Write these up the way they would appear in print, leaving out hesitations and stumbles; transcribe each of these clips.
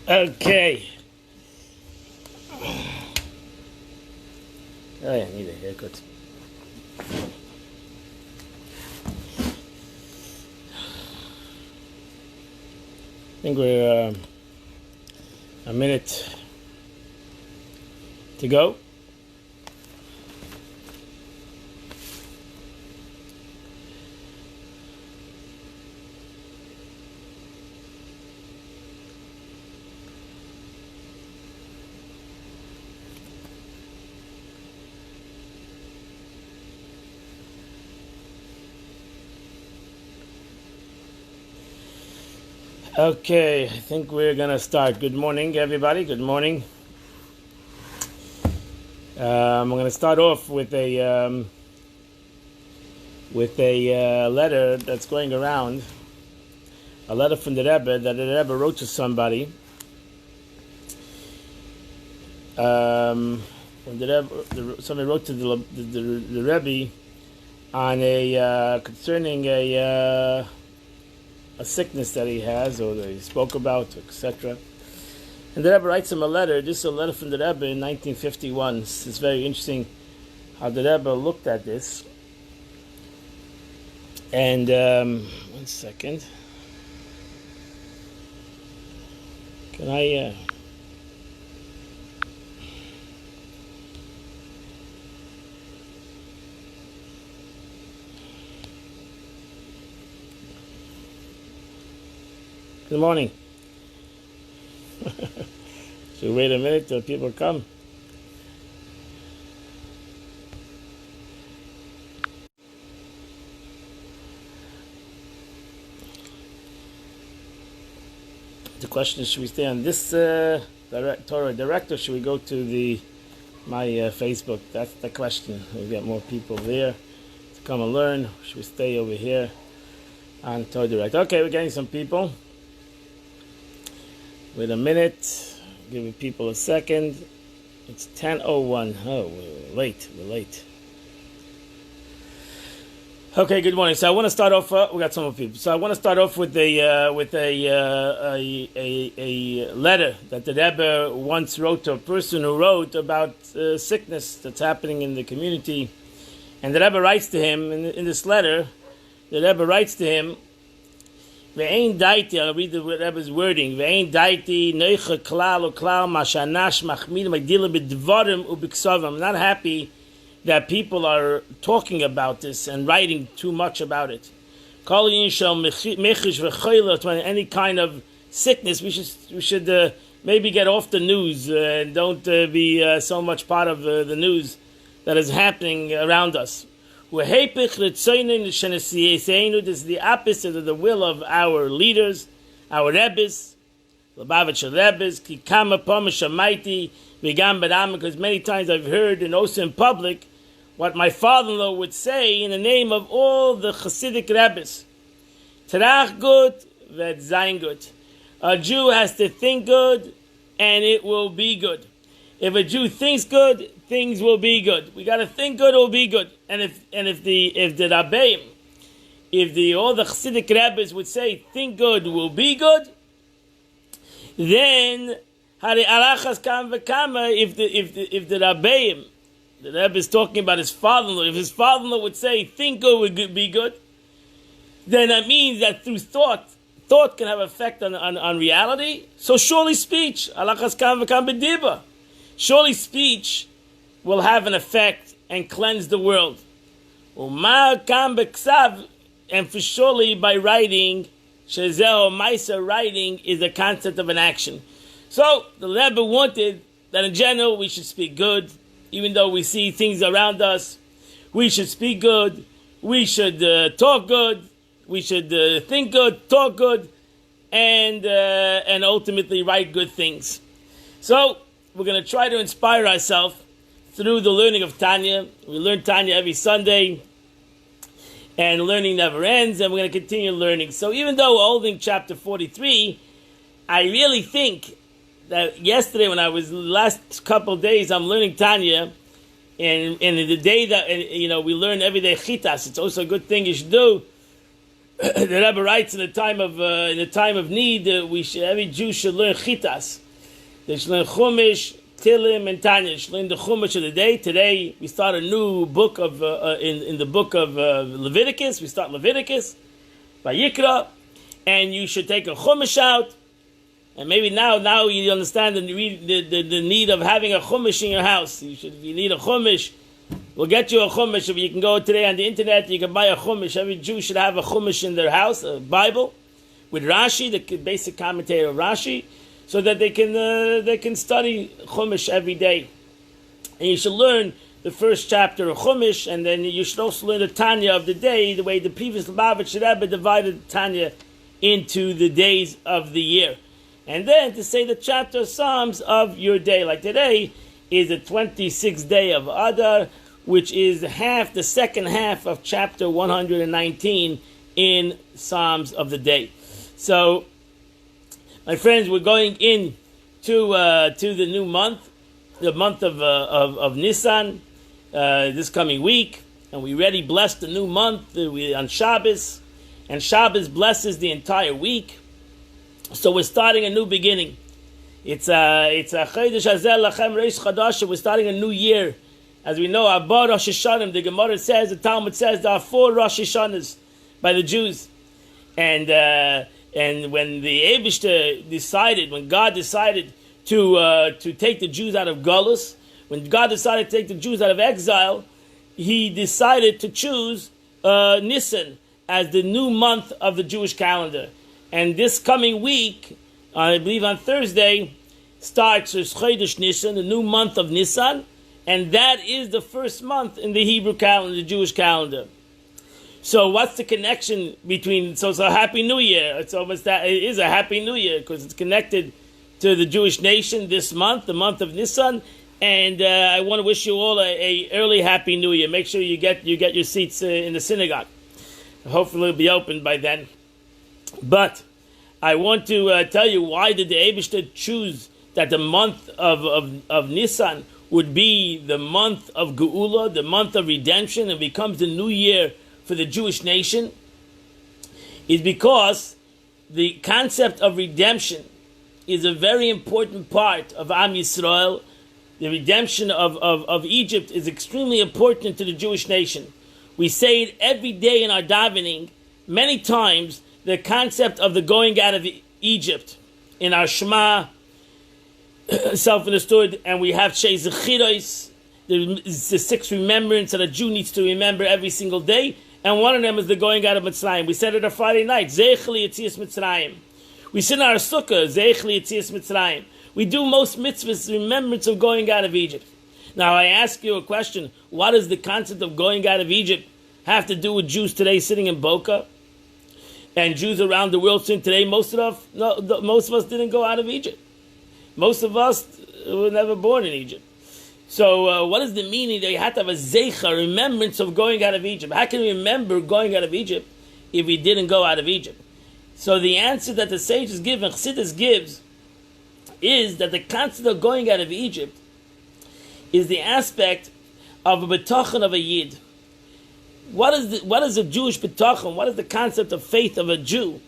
Okay. Oh, yeah, I need a haircut. I think we're a minute to go. Okay, I think we're gonna start. Good morning, everybody. Good morning. I'm gonna start off with a letter that's going around. A letter from the Rebbe that the Rebbe wrote to somebody. When somebody wrote to the Rebbe on concerning a sickness that he has, or that he spoke about, etc. And the Rebbe writes him a letter. This is a letter from the Rebbe in 1951. It's very interesting how the Rebbe looked at this. And one second. Can I? Good morning. Should we wait a minute till people come? The question is, should we stay on this Torah direct, or should we go to my Facebook? That's the question. We've got more people there to come and learn. Should we stay over here on Torah direct? Okay, we're getting some people. Wait a minute. Give people a second. It's 10:01. Oh, we're late. Okay, good morning. So I want to start off. We got some more people. So I want to start off with a letter that the Rebbe once wrote to a person who wrote about sickness that's happening in the community, and the Rebbe writes to him in this letter. The Rebbe writes to him. Ve'ein daiti, I'll read the Rebbe's wording. Ve'ein daiti noicha klal o klal mashanash machmid magdila b'dvarim u'b'ksavam. I'm not happy that people are talking about this and writing too much about it. Kol yinshal mechish v'choylot, any kind of sickness, we should maybe get off the news and don't be so much part of the news that is happening around us. This is the opposite of the will of our leaders, our Rebbes, Lubavitcher Rebbes, because many times I've heard, and also in public, what my father-in-law would say in the name of all the Hasidic Rebbes. Terach gut, vet zayin gut. A Jew has to think good, and it will be good. If a Jew thinks good, things will be good. We got to think good, it will be good. And if the Rabbi, all the Chassidic rabbis would say think good will be good, then hari arachas kam v'kama. If the Rabbi, the Rebbe is talking about his father-in-law, if his father-in-law would say think good will be good, then that means that through thought can have effect on reality. So surely speech, arachas kam v'kam b'diba. Surely speech will have an effect and cleanse the world. And for surely by writing, Shezeo Maisa writing is a concept of an action. So the Rebbe wanted that in general we should speak good, even though we see things around us. We should speak good. We should talk good. We should think good, talk good, and ultimately write good things. So we're going to try to inspire ourselves through the learning of Tanya. We learn Tanya every Sunday, and learning never ends, and we're going to continue learning. So even though we're holding chapter 43, I really think that yesterday when I was the last couple of days, I'm learning Tanya, and the day that we learn every day Chitas, it's also a good thing you should do. the Rebbe writes in the time of need, every Jew should learn chitas. They should learn Chumash, Tilim, and Tanya. They should learn the Chumash of the day. Today we start a new book of in the book of Leviticus. We start Leviticus, Vayikra, and you should take a Chumash out. And maybe now you understand the need of having a Chumash in your house. If you need a Chumash, we'll get you a Chumash. If you can go today on the internet, you can buy a Chumash. Every Jew should have a Chumash in their house, a Bible, with Rashi, the basic commentator of Rashi, so that they can study Chumash every day. And you should learn the first chapter of Chumash, and then you should also learn the Tanya of the day, the way the previous Lubavitch Rebbe divided Tanya into the days of the year. And then to say the chapter of Psalms of your day. Like today is the 26th day of Adar, which is the second half of chapter 119 in Psalms of the day. So, my friends, we're going in to the new month, the month of Nisan, this coming week, and we already blessed the new month on Shabbos, and Shabbos blesses the entire week. So we're starting a new beginning. It's a Chodesh Hazel Lachem Reish Chadash. We're starting a new year. As we know, Abba Rosh Hashanah, the Gemara says, the Talmud says, there are 4 Rosh Hashanahs by the Jews. And when the Eibishter decided, when God decided to take the Jews out of Galus, when God decided to take the Jews out of exile, He decided to choose Nisan as the new month of the Jewish calendar. And this coming week, I believe on Thursday, starts Chodesh Nisan, the new month of Nisan, and that is the first month in the Hebrew calendar, the Jewish calendar. So what's the connection between, so it's a Happy New Year. It's almost that, it is a Happy New Year because it's connected to the Jewish nation this month, the month of Nisan, and I want to wish you all a early Happy New Year. Make sure you get your seats in the synagogue. Hopefully it'll be open by then. But I want to tell you, why did the Eibishter choose that the month of Nisan would be the month of Geula, the month of redemption, and becomes the new year for the Jewish nation? Is because the concept of redemption is a very important part of Am Yisrael. The redemption of Egypt is extremely important to the Jewish nation. We say it every day in our davening, many times, the concept of the going out of Egypt in our Shema, self-understood, and we have Shei Zechiros, the 6 remembrance that a Jew needs to remember every single day, and one of them is the going out of Mitzrayim. We said it on Friday night, Zeich Yetzias Mitzrayim. We sit in our sukkah, Zeich Yetzias Mitzrayim. We do most mitzvahs, remembrance of going out of Egypt. Now I ask you a question, what does the concept of going out of Egypt have to do with Jews today sitting in Boca? And Jews around the world sitting today, most of us didn't go out of Egypt. Most of us were never born in Egypt. So what is the meaning that you have to have a zeicha, remembrance of going out of Egypt? How can we remember going out of Egypt if we didn't go out of Egypt? So the answer that the sages give and Chassidus gives is that the concept of going out of Egypt is the aspect of a betachon of a yid. What is a Jewish betachon? What is the concept of faith of a Jew?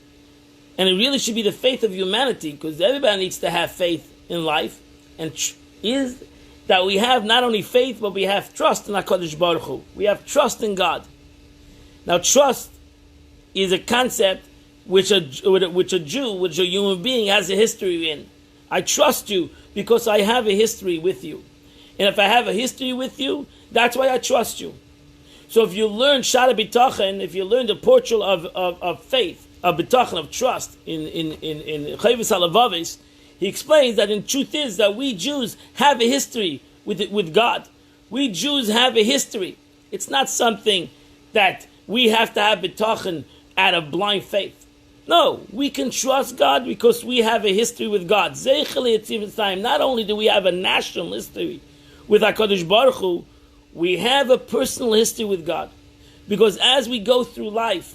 And it really should be the faith of humanity, because everybody needs to have faith in life, and is that we have not only faith, but we have trust in HaKadosh Baruch Hu. We have trust in God. Now, trust is a concept which a human being has a history in. I trust you because I have a history with you. And if I have a history with you, that's why I trust you. So if you learn Shara B'tachon, if you learn the portal of faith, of B'tachon, of trust, in Chayvus HaLevavis, he explains that the truth is that we Jews have a history with God. We Jews have a history. It's not something that we have to have B'tachon out of blind faith. No, we can trust God because we have a history with God. Not only do we have a national history with HaKadosh Baruch Hu, we have a personal history with God. Because as we go through life,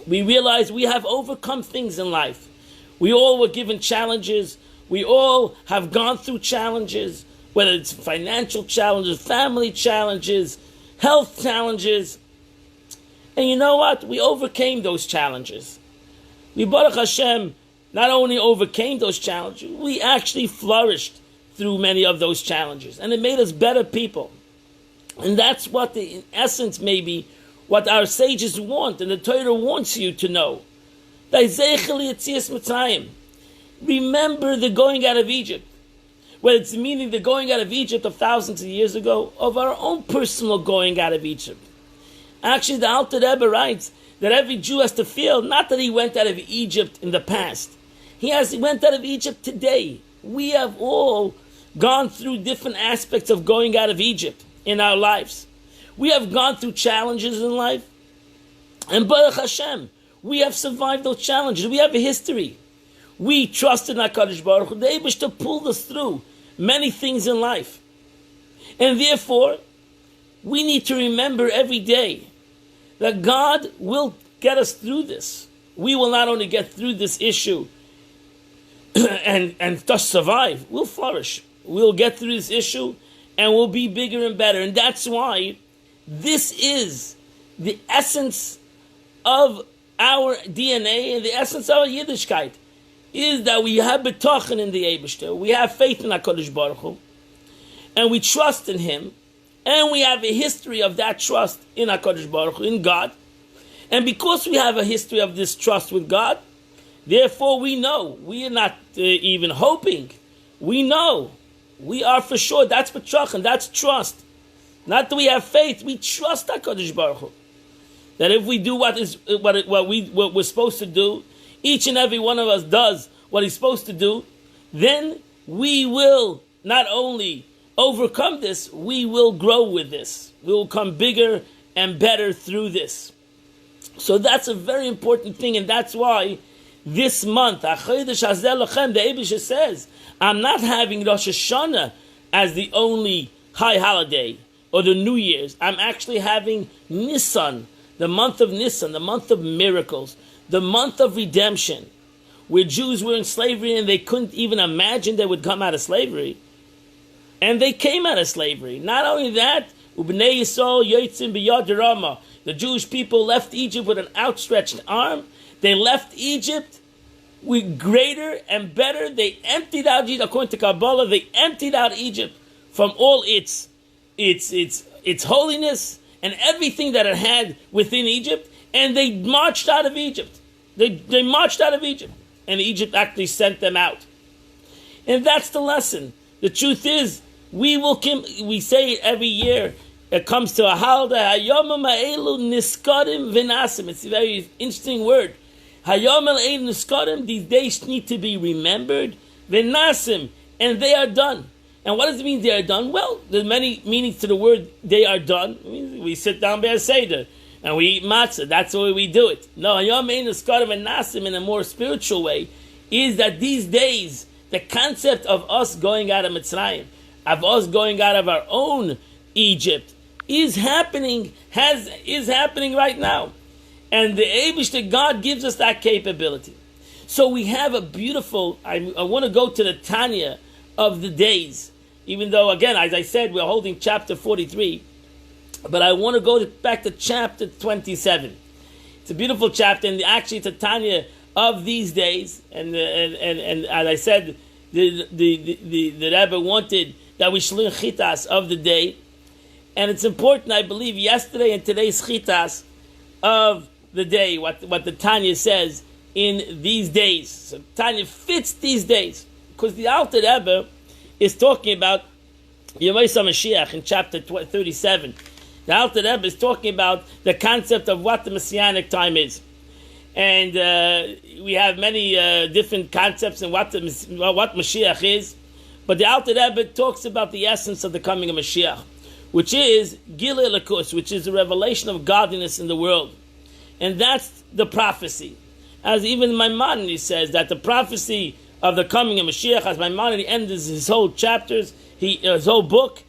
we realize we have overcome things in life. We all were given challenges. We all have gone through challenges, whether it's financial challenges, family challenges, health challenges. And you know what? We overcame those challenges. We, Baruch Hashem, not only overcame those challenges, we actually flourished through many of those challenges. And it made us better people. And that's what, in essence, maybe, what our sages want, and the Torah wants you to know. Remember the going out of Egypt. Whether it's meaning the going out of Egypt of thousands of years ago, of our own personal going out of Egypt. Actually, the Alter Rebbe writes that every Jew has to feel, not that he went out of Egypt in the past. He went out of Egypt today. We have all gone through different aspects of going out of Egypt in our lives. We have gone through challenges in life. And Baruch Hashem, we have survived those challenges. We have a history. We trusted in HaKadosh Baruch Hu, the Eibush, to pull us through many things in life. And therefore, we need to remember every day that God will get us through this. We will not only get through this issue and thus survive, we'll flourish. We'll get through this issue and we'll be bigger and better. And that's why this is the essence of our DNA and the essence of our Yiddishkeit, is that we have betochen in the Eibishter, we have faith in HaKadosh Baruch Hu, and we trust in Him, and we have a history of that trust in HaKadosh Baruch Hu, in God. And because we have a history of this trust with God, therefore we know, we are not even hoping, we know, we are for sure, that's betochen, that's trust. Not that we have faith, we trust HaKadosh Baruch Hu. That if we do what we're supposed to do, each and every one of us does what he's supposed to do, then we will not only overcome this, we will grow with this. We will come bigger and better through this. So that's a very important thing, and that's why this month, the Eibush says, I'm not having Rosh Hashanah as the only high holiday, or the New Year's. I'm actually having Nisan, the month of Nisan, the month of miracles, the month of redemption, where Jews were in slavery and they couldn't even imagine they would come out of slavery. And they came out of slavery. Not only that, Ubnei Yisrael yotzim b'yad Rama. The Jewish people left Egypt with an outstretched arm. They left Egypt with greater and better. They emptied out Egypt, according to Kabbalah, they emptied out Egypt from all its holiness and everything that it had within Egypt, and they marched out of Egypt. They marched out of Egypt, and Egypt actually sent them out. And that's the lesson. The truth is, we say it every year, it comes to a holiday, Hayomim ha'elu niskarim v'nasim. It's a very interesting word. Hayomim ha'elu niskarim, these days need to be remembered, v'nasim, and they are done. And what does it mean they are done? Well, there's many meanings to the word they are done. I mean, we sit down by a Seder and we eat matzah. That's the way we do it. No, Hayom Ein Eskarim and Nasim, in a more spiritual way, is that these days, the concept of us going out of Mitzrayim, of us going out of our own Egypt, is happening right now. And the Eibush, that God gives us that capability. So we have a beautiful, I want to go to the Tanya of the days. Even though, again, as I said, we're holding chapter 43, but I want to go back to chapter 27. It's a beautiful chapter, and actually it's a Tanya of these days. And as I said, the Rebbe wanted that we shlein chitas of the day, and it's important. I believe yesterday and today's chitas of the day, what the Tanya says in these days. So Tanya fits these days because the Alter Rebbe is talking about Yemei Mashiach in chapter 37. The Alter Rebbe is talking about the concept of what the Messianic time is. And we have many different concepts in what Mashiach is. But the Alter Rebbe talks about the essence of the coming of Mashiach, which is Gilui Elokus, which is the revelation of godliness in the world. And that's the prophecy. As even Maimonides says, that the prophecy of the coming of Mashiach, as Maimonides ends his whole chapters, his whole book,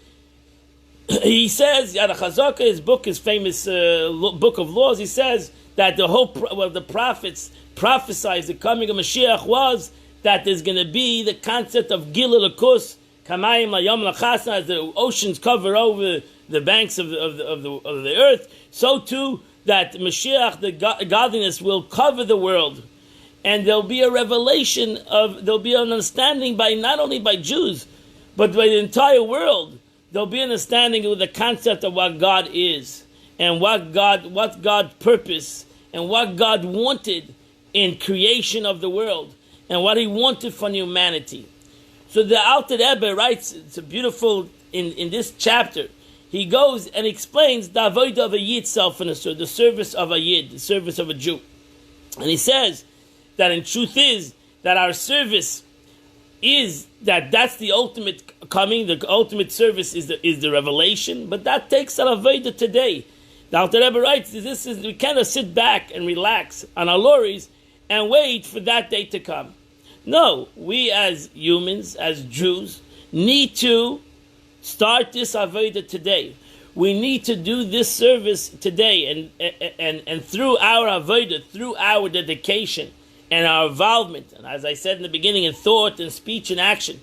he says, Yad HaChazaka, his book, his famous book of laws, he says that the prophets prophesied the coming of Mashiach was that there's going to be the concept of Gilui Elokus, Kamayim Layom Lachasna, as the oceans cover over the banks of the earth, so too that Mashiach, the godliness, will cover the world, and there'll be a revelation there'll be an understanding by not only by Jews, but by the entire world. There'll be an understanding of the concept of what God is, and what God purposed, and what God wanted in creation of the world, and what He wanted from humanity. So the Alter Rebbe writes, it's a beautiful, in this chapter, he goes and explains the avodah of a Yid self-minister, the service of a Yid, the service of a Jew. And he says that in truth is that our service is that's the ultimate coming, the ultimate service is the revelation, but that takes an avodah today. The Alter Rebbe writes, we cannot sit back and relax on our laurels and wait for that day to come. No, we as humans, as Jews, need to start this avodah today. We need to do this service today, and through our avodah, through our dedication and our involvement, and as I said in the beginning, in thought and speech and action,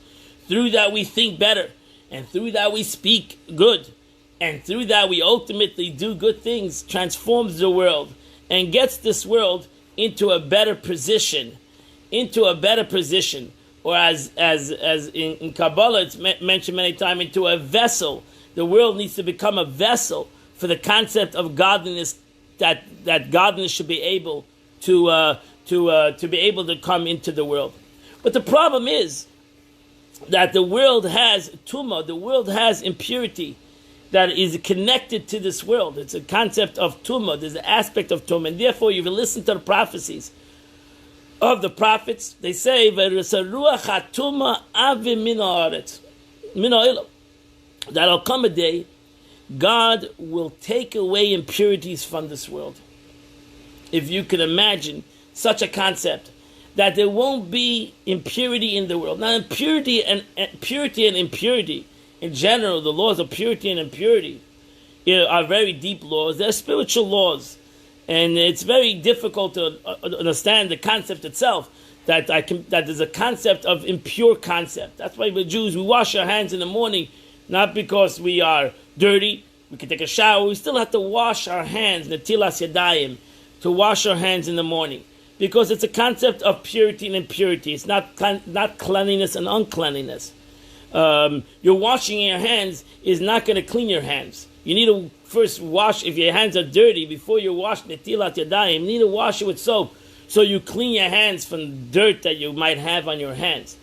through that we think better, and through that we speak good, and through that we ultimately do good things, transforms the world and gets this world into a better position, or as in Kabbalah it's mentioned many times, into a vessel. The world needs to become a vessel for the concept of godliness, that godliness should be able to be able to come into the world. But the problem is that the world has tumah, the world has impurity that is connected to this world. It's a concept of tumah, there's an aspect of tumah, and therefore you will listen to the prophecies of the prophets. They say that'll come a day God will take away impurities from this world. If you can imagine such a concept, that there won't be impurity in the world. Now, purity and impurity in general, the laws of purity and impurity are very deep laws. They're spiritual laws. And it's very difficult to understand the concept itself, that there's a concept of impure concept. That's why we're Jews, we wash our hands in the morning, not because we are dirty, we can take a shower, we still have to wash our hands, netilas yadayim, to wash our hands in the morning. Because it's a concept of purity and impurity. It's not cleanliness and uncleanliness. Your washing your hands is not going to clean your hands. You need to first wash, if your hands are dirty, before you wash netilat yadayim, you need to wash it with soap, so you clean your hands from dirt that you might have on your hands.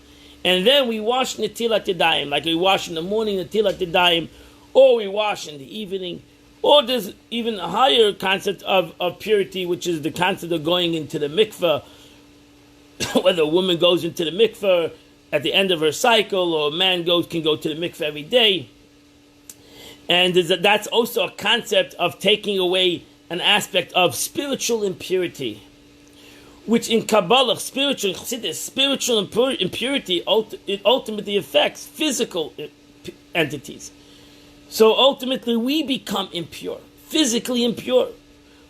And then we wash netilat yadayim, like we wash in the morning netilat yadayim, or we wash in the evening. Or there's even a higher concept of purity, which is the concept of going into the mikveh, whether a woman goes into the mikveh at the end of her cycle, or a man can go to the mikveh every day. And that's also a concept of taking away an aspect of spiritual impurity, which in Kabbalah, spiritual impurity, it ultimately affects physical entities. So ultimately we become impure, physically impure,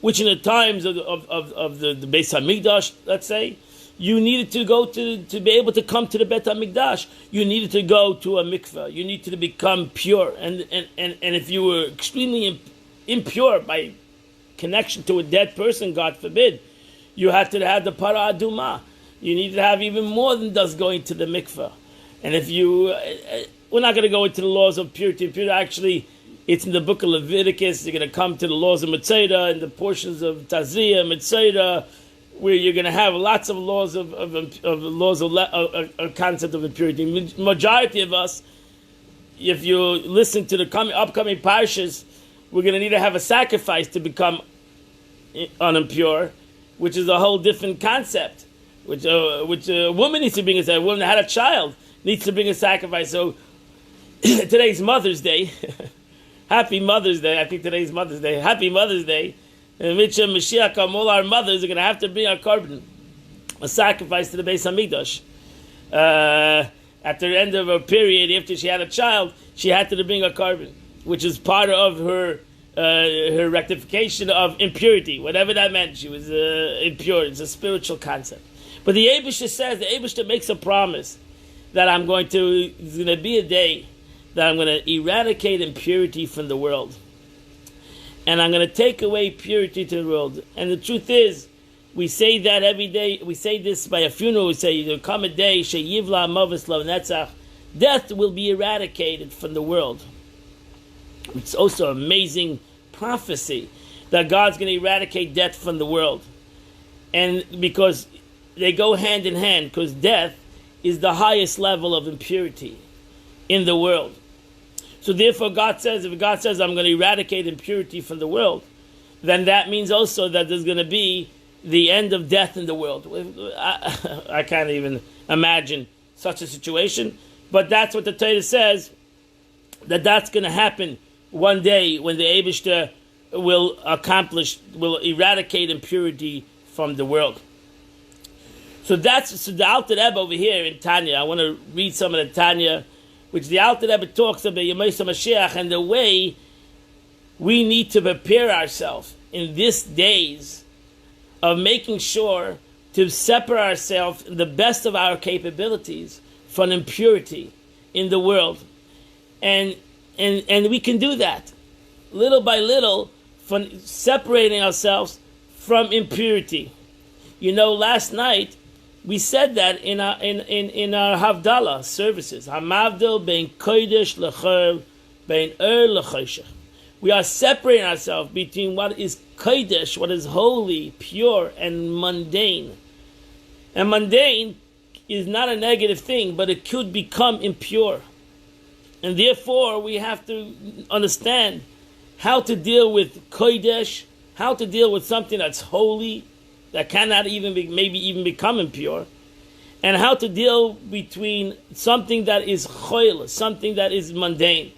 which in the times of the Beis HaMikdash, let's say, you needed to go to be able to come to the Beit HaMikdash. You needed to go to a mikveh. You needed to become pure. And if you were extremely impure by connection to a dead person, God forbid, you had to have the para aduma. You needed to have even more than just going to the mikveh. And if you... we're not going to go into the laws of purity. Purity, actually, it's in the book of Leviticus. You're going to come to the laws of Mitzvah and the portions of Tazria, Mitzvah, where you're going to have lots of laws of concept of impurity. Majority of us, if you listen to the upcoming parshas, we're going to need to have a sacrifice to become unimpure, which is a whole different concept. Which a woman needs to bring a woman that had a child needs to bring a sacrifice. So today's Mother's Day. Happy Mother's Day. I think today's Mother's Day. Happy Mother's Day. And Mashiach, all our mothers are going to have to bring a korban, a sacrifice to the Beis HaMikdash. At the end of her period, after she had a child, she had to bring a korban, which is part of her rectification of impurity, whatever that meant. She was impure. It's a spiritual concept. But the Eibishter says, the Eibishter makes a promise that it's going to be a day that I'm going to eradicate impurity from the world. and I'm going to take away purity to the world. And the truth is, we say that every day. We say this by a funeral. We say, "There will come a day, sheyivla mavis lo netzach." Death will be eradicated from the world. It's also an amazing prophecy that God's going to eradicate death from the world. And because they go hand in hand, because death is the highest level of impurity in the world. So therefore God says, if God says, I'm going to eradicate impurity from the world, then that means also that there's going to be the end of death in the world. I can't even imagine such a situation. But that's what the Torah says, that's going to happen one day when the Eibishter will eradicate impurity from the world. So the Alter Rebbe over here in Tanya, I want to read some of the Tanya, which the Alter Rebbe talks about Yemei Mashiach and the way we need to prepare ourselves in these days of making sure to separate ourselves in the best of our capabilities from impurity in the world. And we can do that little by little, from separating ourselves from impurity. You know, last night we said that in our Havdalah services. Hamavdil bein kodesh lechor, bein lechosher. We are separating ourselves between what is kodesh, what is holy, pure, and mundane. And mundane is not a negative thing, but it could become impure. And therefore, we have to understand how to deal with kodesh, how to deal with something that's holy, that cannot maybe even become impure, and how to deal between something that is choil, something that is mundane.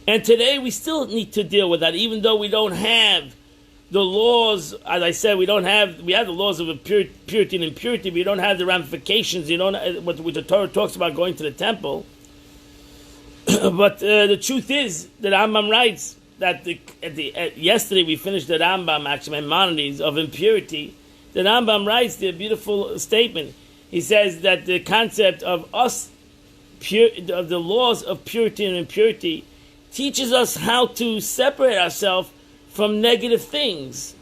And today we still need to deal with that, even though we don't have the laws. As I said, we have the laws of purity and impurity. We don't have the ramifications. What the Torah talks about going to the temple. But the truth is that Rambam writes that yesterday we finished the Rambam, actually, Maimonides, of impurity. The Rambam writes the beautiful statement. He says that the concept of of the laws of purity and impurity teaches us how to separate ourselves from negative things.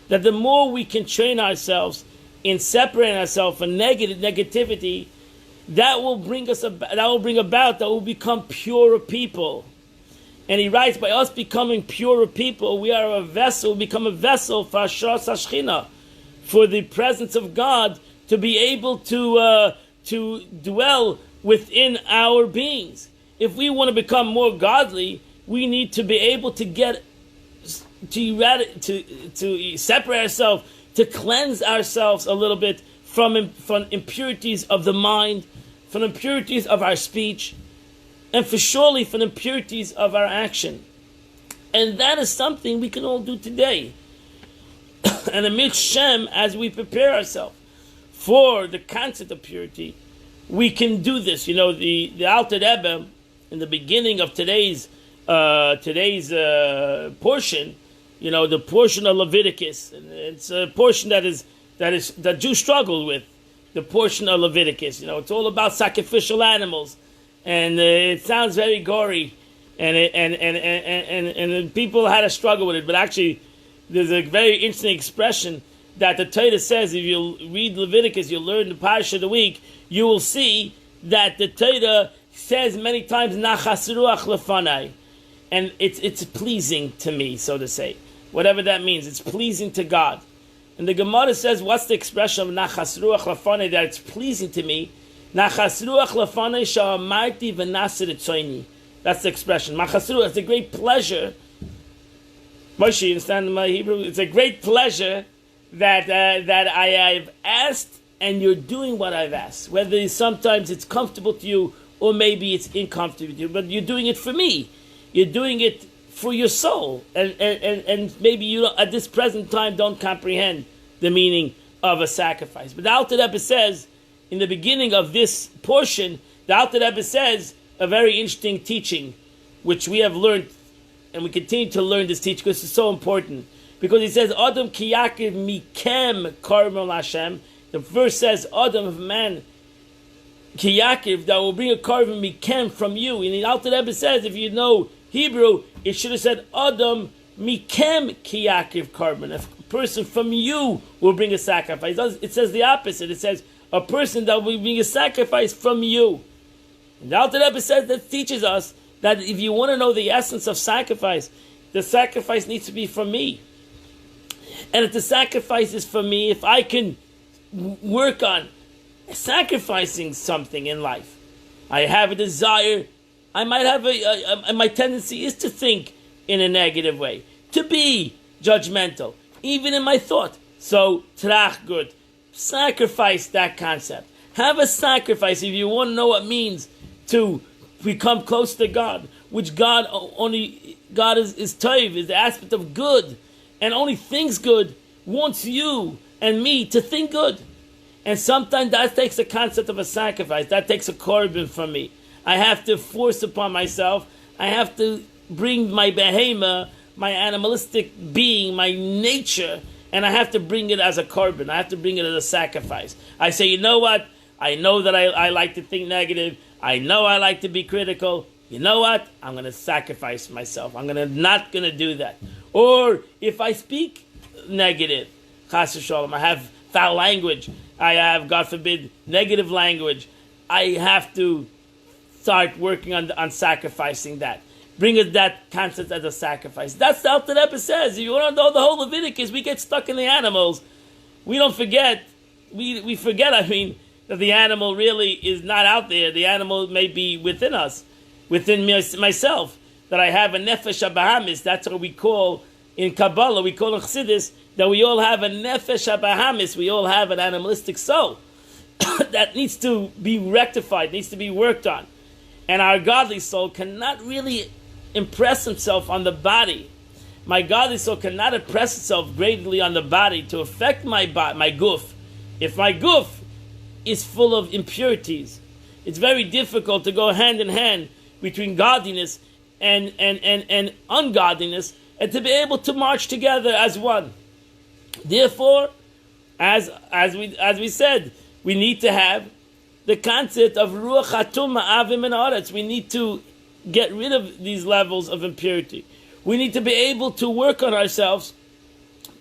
That the more we can train ourselves in separating ourselves from negativity, that will bring about that we'll become purer people. And he writes, by us becoming purer people, we are a vessel, become a vessel for Ashras Hashchina, for the presence of God to be able to dwell within our beings. If we want to become more godly, we need to be able to get to separate ourselves, to cleanse ourselves a little bit from impurities of the mind, from impurities of our speech, and for surely from impurities of our action. And that is something we can all do today. And amid Shem, as we prepare ourselves for the concept of purity, we can do this. You know, the Alter Rebbe, in the beginning of today's portion, you know, the portion of Leviticus, and it's a portion that Jews struggle with, the portion of Leviticus. You know, it's all about sacrificial animals, and it sounds very gory, and people had a struggle with it. But actually, there's a very interesting expression that the Torah says. If you read Leviticus, you'll learn the Parsha of the week. You will see that the Torah says many times "Nachas ruach lefanai," and it's pleasing to me, so to say. Whatever that means, it's pleasing to God. And the Gemara says, what's the expression of Nachas ruach lefanai, that it's pleasing to me? Nachas ruach lefanai sha'amarti v'nasir etzoini. That's the expression. Nachas ruach, it's a great pleasure. Moshe, you understand my Hebrew? It's a great pleasure that I have asked, and you're doing what I've asked. Whether sometimes it's comfortable to you, or maybe it's uncomfortable to you, but you're doing it for me. You're doing it for your soul, and maybe you at this present time don't comprehend the meaning of a sacrifice. But the Alter Rebbe says, in the beginning of this portion, the Alter Rebbe says a very interesting teaching, which we have learned, and we continue to learn this teaching because it's so important. Because he says, Adam ki yakiv mikem karmel Hashem. The verse says, Adam of man ki yakiv, that will bring a karmel mikem from you. And the Alter Rebbe says, if you know Hebrew, it should have said Adam Mikem kiyakiv karban. A person from you will bring a sacrifice. It says the opposite. It says a person that will bring a sacrifice from you. And the Alter Rebbe says that teaches us that if you want to know the essence of sacrifice, the sacrifice needs to be from me. And if the sacrifice is from me, if I can work on sacrificing something in life, I have a desire, I might have my tendency is to think in a negative way, to be judgmental, even in my thought. So, trach good. Sacrifice that concept. Have a sacrifice if you want to know what it means to become close to God, which God is tov, is the aspect of good, and only thinks good, wants you and me to think good. And sometimes that takes a concept of a sacrifice. That takes a korban from me. I have to force upon myself. I have to bring my behema, my animalistic being, my nature, and I have to bring it as a korban. I have to bring it as a sacrifice. I say, you know what? I know that I like to think negative. I know I like to be critical. You know what? I'm going to sacrifice myself. I'm not going to do that. Or if I speak negative, chas v'sholom, I have foul language, I have, God forbid, negative language, I have to start working on sacrificing that. Bring us that concept as a sacrifice. That's the Alter Rebbe says. If you want to know the whole Leviticus, we get stuck in the animals. We don't forget, we forget, that the animal really is not out there. The animal may be within us, within myself, that I have a nefesh habahamis. That's what we call in Kabbalah, we call in Chassidus, that we all have a nefesh habahamis. We all have an animalistic soul that needs to be rectified, needs to be worked on. And our godly soul cannot really impress himself on the body. My godly soul cannot impress itself greatly on the body to affect my guf. If my guf is full of impurities, it's very difficult to go hand in hand between godliness and ungodliness, and to be able to march together as one. Therefore, as we said, we need to have the concept of ruach hatum ma'avim and aretz. We need to get rid of these levels of impurity. We need to be able to work on ourselves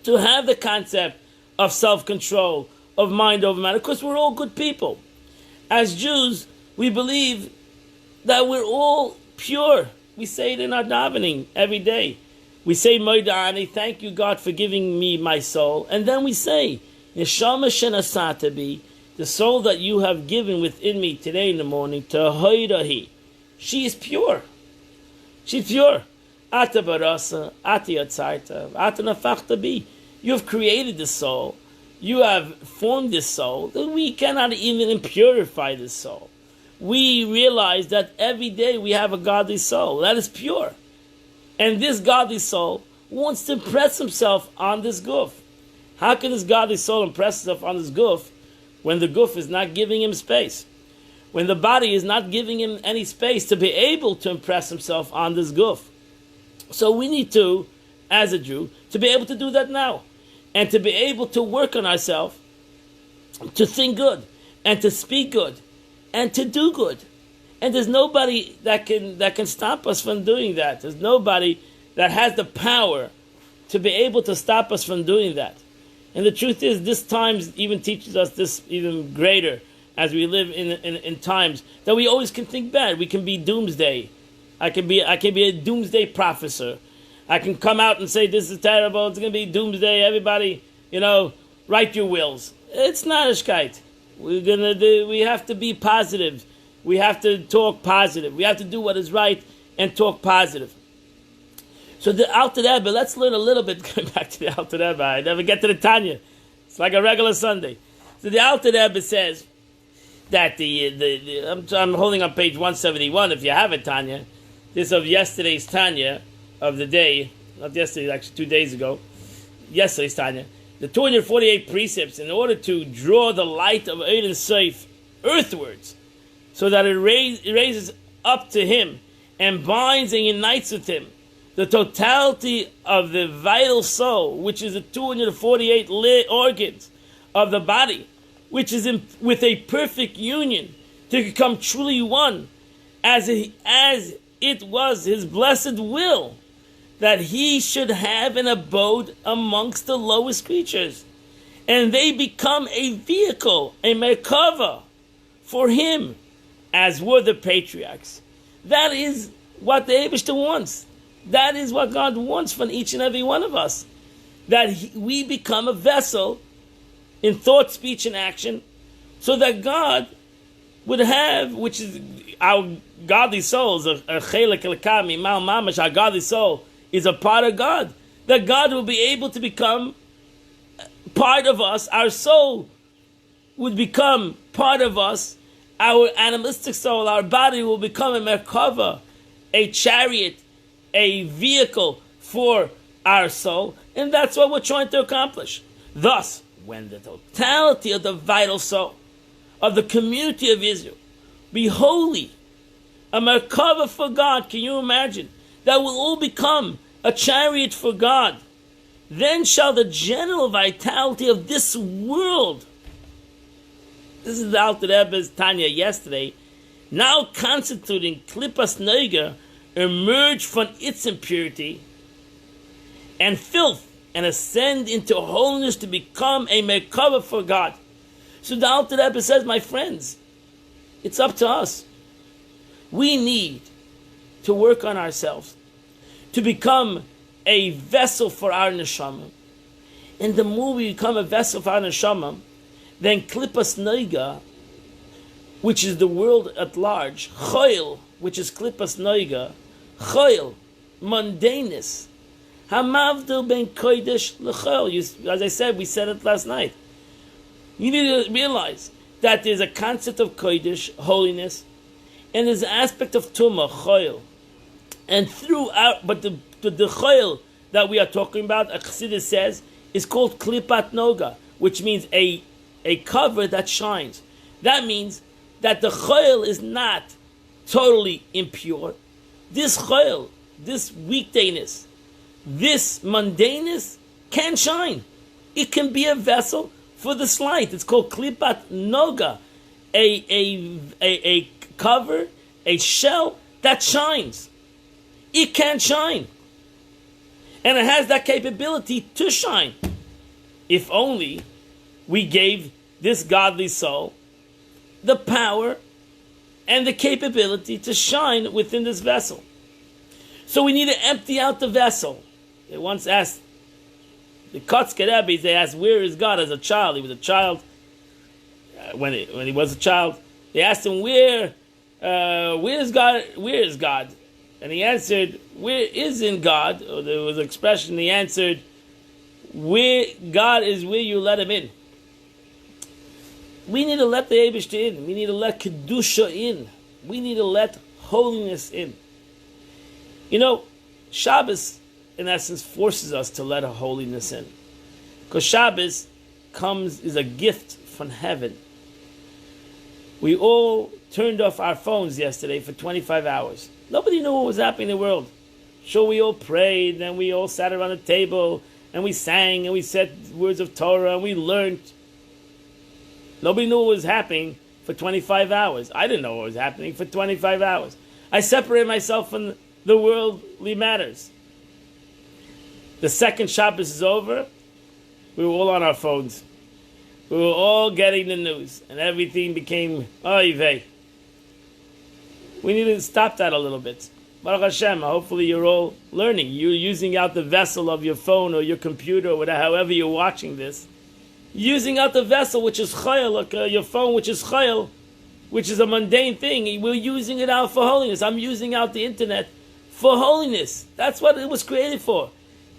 to have the concept of self-control, of mind over matter, because we're all good people. As Jews, we believe that we're all pure. We say it in our davening every day. We say, Moida'ani, thank you, God, for giving me my soul. And then we say, Neshama shenasatabi, the soul that you have given within me today in the morning, Tahoidahi. She is pure. She's pure. Ata barasa, ati atzarta, ata nafachta bi. You have created the soul. You have formed this soul. We cannot even impurify this soul. We realize that every day we have a godly soul that is pure. And this godly soul wants to impress himself on this guf. How can this godly soul impress himself on this guf when the guf is not giving him space? When the body is not giving him any space to be able to impress himself on this guf. So we need to, as a Jew, to be able to do that now. And to be able to work on ourselves, to think good, and to speak good, and to do good. And there's nobody that can stop us from doing that. There's nobody that has the power to be able to stop us from doing that. And the truth is, this times even teaches us this even greater, as we live in times that we always can think bad. We can be doomsday. I can be a doomsday prophecer. I can come out and say this is terrible. It's going to be doomsday. Everybody, write your wills. It's not a shkite. We have to be positive. We have to talk positive. We have to do what is right and talk positive. So the Alter Rebbe, let's learn a little bit. Going back to the Alter Rebbe, I never get to the Tanya. It's like a regular Sunday. So the Alter Rebbe says that I'm holding on page 171. If you have it, Tanya, this is of yesterday's Tanya of the day, not yesterday, actually 2 days ago. Yesterday's Tanya, the 248 precepts in order to draw the light of Eid and Seif earthwards, so that it raises up to him and binds and unites with him the totality of the vital soul, which is the 248 organs of the body, which is with a perfect union to become truly one, as it was his blessed will that he should have an abode amongst the lowest creatures. And they become a vehicle, a merkava, for him, as were the patriarchs. That is what the Eibishter wants. That is what God wants from each and every one of us. That we become a vessel in thought, speech, and action, so that God would have, which is our godly souls, our godly soul is a part of God. That God will be able to become part of us. Our soul would become part of us. Our animalistic soul, our body will become a merkava, a chariot, a vehicle for our soul. And that's what we're trying to accomplish. Thus, when the totality of the vital soul of the community of Israel be holy, a merkava for God, can you imagine? That will all become a chariot for God. Then shall the general vitality of this world, this is the Alter Rebbe's Tanya yesterday, now constituting Klippas Noiga, emerge from its impurity and filth and ascend into holiness to become a merkava for God. So the Alter Rebbe says, my friends, it's up to us. We need to work on ourselves to become a vessel for our neshama. And the more we become a vessel for our neshama, then Klippas Noiga, which is the world at large, Choil, which is Klippas Noiga, Choil, mundaneness, Hamavdil ben Kodesh l'Choil. As I said, we said it last night. You need to realize that there's a concept of Kodesh, holiness, and there's an aspect of Tumah, Choil. And throughout, but the Choil that we are talking about, Chassidus says, is called Klipat Noga, which means a cover that shines. That means that the Choil is not totally impure. This Choil, this weekdayness, this mundaneness can shine. It can be a vessel for the slight. It's called Klipat Noga, a cover, a shell that shines. It can shine. And it has that capability to shine. If only we gave this godly soul the power and the capability to shine within this vessel. So we need to empty out the vessel. They once asked the Kotzker Rebbe, they asked, where is God? As a child, he was a child. When he was a child, they asked him, where is God? Where is God? And he answered, where is in God? Or there was an expression, he answered, where God is, where you let him in. We need to let the Eibishter in. We need to let Kedusha in. We need to let holiness in. You know, Shabbos, in essence, forces us to let a holiness in. Because Shabbos is a gift from heaven. We all turned off our phones yesterday for 25 hours. Nobody knew what was happening in the world. Sure, we all prayed, and we all sat around the table, and we sang, and we said words of Torah, and we learned. Nobody knew what was happening for 25 hours. I didn't know what was happening for 25 hours. I separated myself from the worldly matters. The second Shabbos is over, we were all on our phones. We were all getting the news, and everything became, oy vey. We need to stop that a little bit. Baruch Hashem, hopefully you're all learning. You're using out the vessel of your phone or your computer or whatever, however you're watching this. Using out the vessel, which is chayil, like your phone, which is chayil, which is a mundane thing. We're using it out for holiness. I'm using out the internet for holiness. That's what it was created for.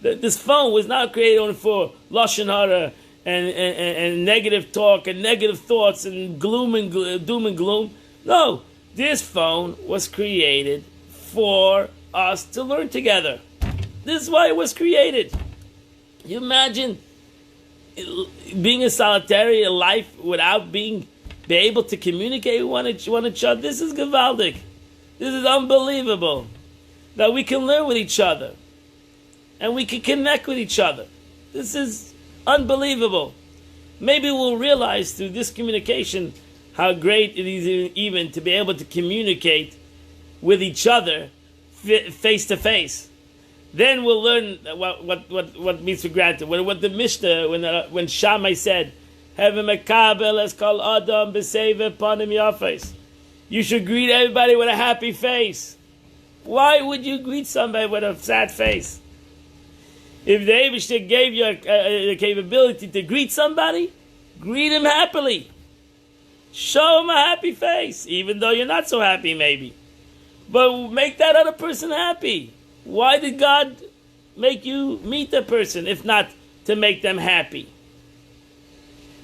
This phone was not created only for lashon hara and negative talk and negative thoughts and doom and gloom. No, this phone was created for us to learn together. This is why it was created. You imagine being a solitary life without be able to communicate with one another. This is gewaldic. This is unbelievable. That we can learn with each other. And we can connect with each other. This is unbelievable. Maybe we'll realize through this communication how great it is even to be able to communicate with each other face to face. Then we'll learn what means for granted. What the Mishnah, when Shammai said, "Have a mekabel es kol adam b'seiva panim yafes," you should greet everybody with a happy face. Why would you greet somebody with a sad face? If the Eibishter gave you a capability to greet somebody, greet him happily. Show him a happy face, even though you're not so happy maybe. But make that other person happy. Why did God make you meet that person, if not to make them happy?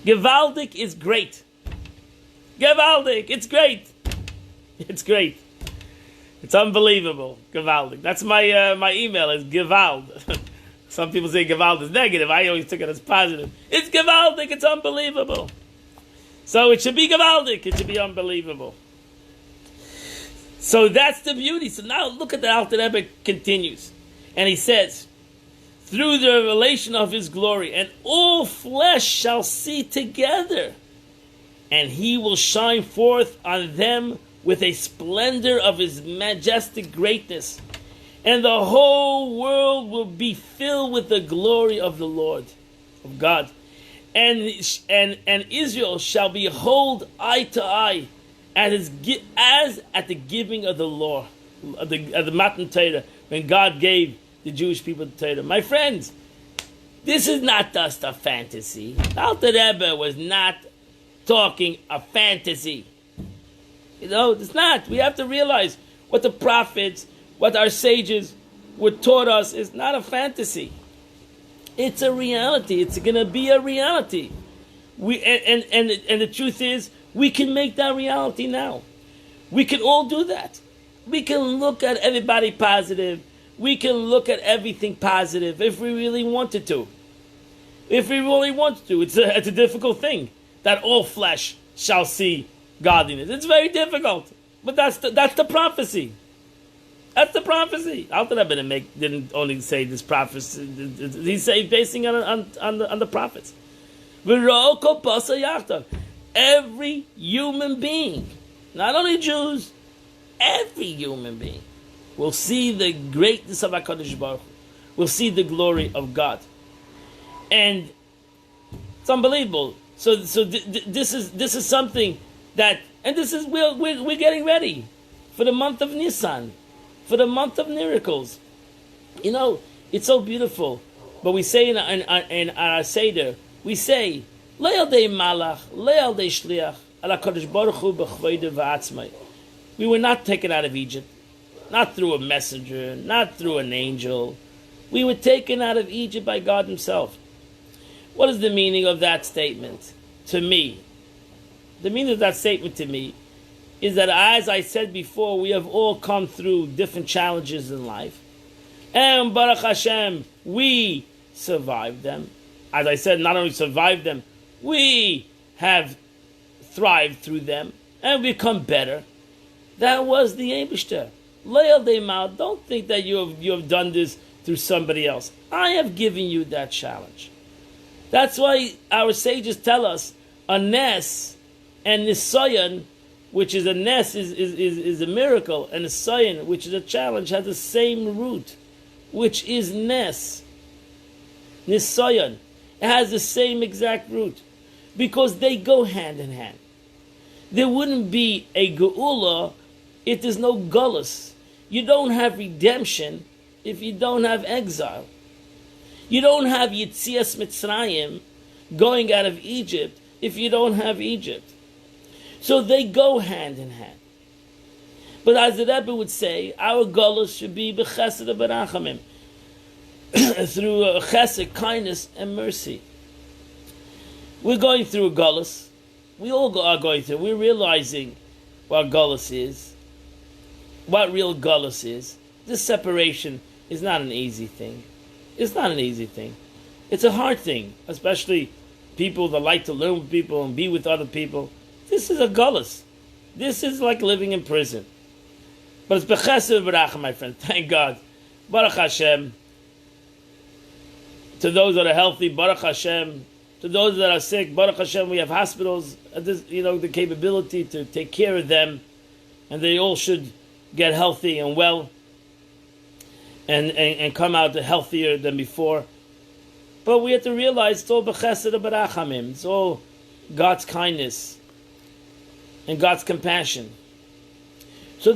Gewaldig is great. Gewaldig, it's great. It's great. It's unbelievable. Gewaldig. That's my email is Gewald. Some people say Gewald is negative. I always took it as positive. It's Gewaldig. It's unbelievable. So it should be Gewaldig. It should be unbelievable. So that's the beauty. So now look at the Alter Rebbe continues. And he says, through the revelation of his glory, and all flesh shall see together, and he will shine forth on them with a splendor of his majestic greatness, and the whole world will be filled with the glory of the Lord, of God. And Israel shall behold eye to eye as at the giving of the law, of the Matan Torah, when God gave the Jewish people the Torah. My friends, this is not just a fantasy. Alter Rebbe was not talking a fantasy. It's not. We have to realize what the prophets, what our sages were taught us is not a fantasy. It's a reality. It's going to be a reality. And the truth is, we can make that reality now. We can all do that. We can look at everybody positive. We can look at everything positive if we really wanted to. If we really want to. It's a difficult thing that all flesh shall see godliness. It's very difficult. But that's the prophecy. That's the prophecy. Alter Rebbe didn't only say this prophecy. He's basing it on the prophets. Every human being, not only Jews, every human being will see the greatness of HaKadosh Baruch Hu, will see the glory of God. And it's unbelievable. So this is something that, and this is, we're getting ready for the month of Nisan, for the month of miracles. It's so beautiful. But we say in our Seder, we say, Le'aldei malach, le'aldei shliach, ala Kadosh Baruch Hu b'chvoide v'atzmai. We were not taken out of Egypt, not through a messenger, not through an angel. We were taken out of Egypt by God himself. What is the meaning of that statement to me? The meaning of that statement to me is that, as I said before, we have all come through different challenges in life. And Baruch Hashem, we survived them. As I said, not only survived them, we have thrived through them and become better. That was the Eibishter. Le'al Deimal, don't think that you have done this through somebody else. I have given you that challenge. That's why our sages tell us a nes and nisayon, which is a nes is a miracle, and a nisayon, which is a challenge, has the same root, which is nes. Nisayon. It has the same exact root, because they go hand in hand. There wouldn't be a geula if there's no gullus. You don't have redemption if you don't have exile. You don't have Yitzias Mitzrayim, going out of Egypt, if you don't have Egypt. So they go hand in hand. But as the Rebbe would say, our gullus should be b'chesed v'rachamim, through chesed, kindness, and mercy. We're going through a gullus. We all are going through. We're realizing what gullus is, what real gullus is. This separation is not an easy thing. It's not an easy thing. It's a hard thing, especially people that like to learn with people and be with other people. This is a gullus. This is like living in prison. But it's b'chesed v'rachamim, my friend. Thank God. Baruch Hashem. To those that are healthy, Baruch Hashem. To those that are sick, Baruch Hashem, we have hospitals, the capability to take care of them, and they all should get healthy and well. and come out healthier than before. But we have to realize it's all b'chesed u'berachamim. It's all God's kindness and God's compassion. So